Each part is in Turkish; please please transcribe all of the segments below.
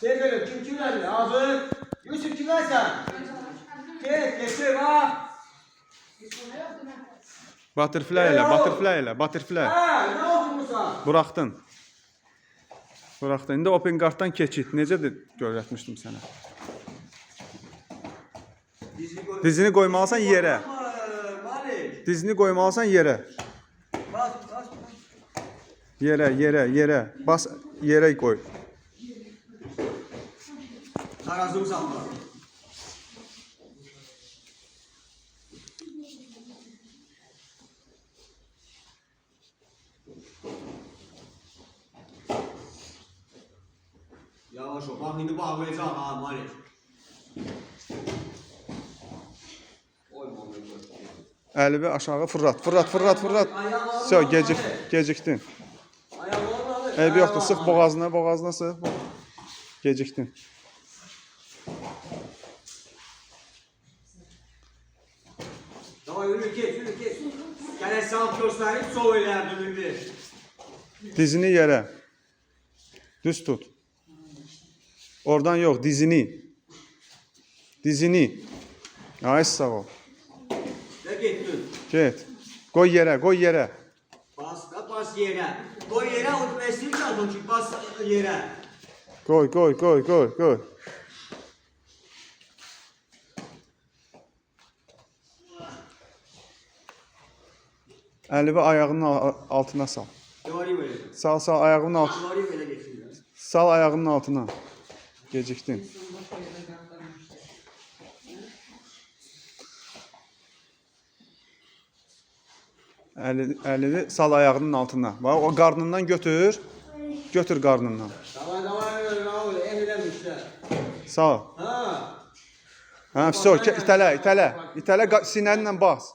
Sevgilim kim kimlerle? Hazır. Yusuf kimlersen? Getir bak. Butterfly ilə, butterfly ilə, butterfly. Ha, ne oldu Musa? Buraxdın. Buraxdın. İndi open kartdan keçid. Necədir öyrətmişdim sənə? Dizini qoymalısan yerə. Malik. Dizini qoymalısan yerə. Bas. Yerə. Bas, yerə qoy. Tarazımı salla. Yavaş ol. Bak şimdi bağlayacağım ha Malik. Oy Malik. Əlini aşağı fırlat. Все, gecikdin. Ayağını alır. Eybi yoxdur, sıx boğazına sıx. Gecikdin. Tamam yürü kes. Gel sağ göstereyim sol ellerden indi. Dizini yerə. Düz tut. Oradan yox, dizini. Ay sağ ol. Ne gittin? Get. Qoy yerə. Bas yere. Koy yere o mesleği kaldı ki bas yere. Qoy. Əlini ayağının altına sal. Doğru böyle. Sal ayağının altına. Doğru böyle geçiyor. Sal ayağının altına. Gecikdin. Əlini sal ayağının altına. Bax, o qarnından götür. Götür qarnından. Tamam Raul evlenmişler. Sağ. Ha. Ha, все, itələ, sinənlə bas.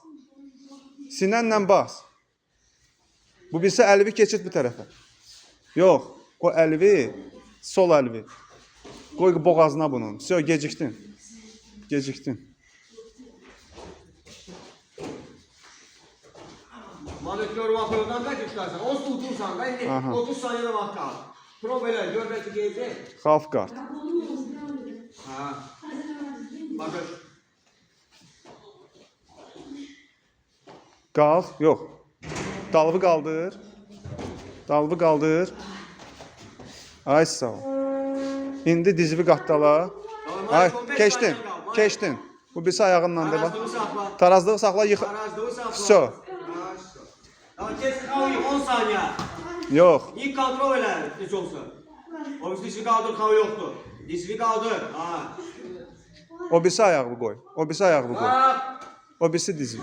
Sinənlə bas. Bu bilsə əlvi keçid bu tərəfə. Yox, o əlvi, sol əlvi. Qoy boğazına bunun. Все, gecikdin. Manikür vapurundan kaç çıkarsan? 30 saniye. 30 saniyede vakit kaldı. Pro böyle gör belki gelecek. Half guard. Ha. Bakın. Qalx, yox. Dalğı qaldır. Ay sağ ol. İndi dizini qatdala. Ay, keçdin. Bu birisi ayağından da bax. Tarazlığı saxla, yıx. Все. Tamam kes kalıyor 10 saniye. Yox. İlk kontrol elə heç olsa. O birisi dişini kaldır kağı yoktu. Dişini kaldır. Ha. O birisi ayağı qoy. Bak. O birisi dizini.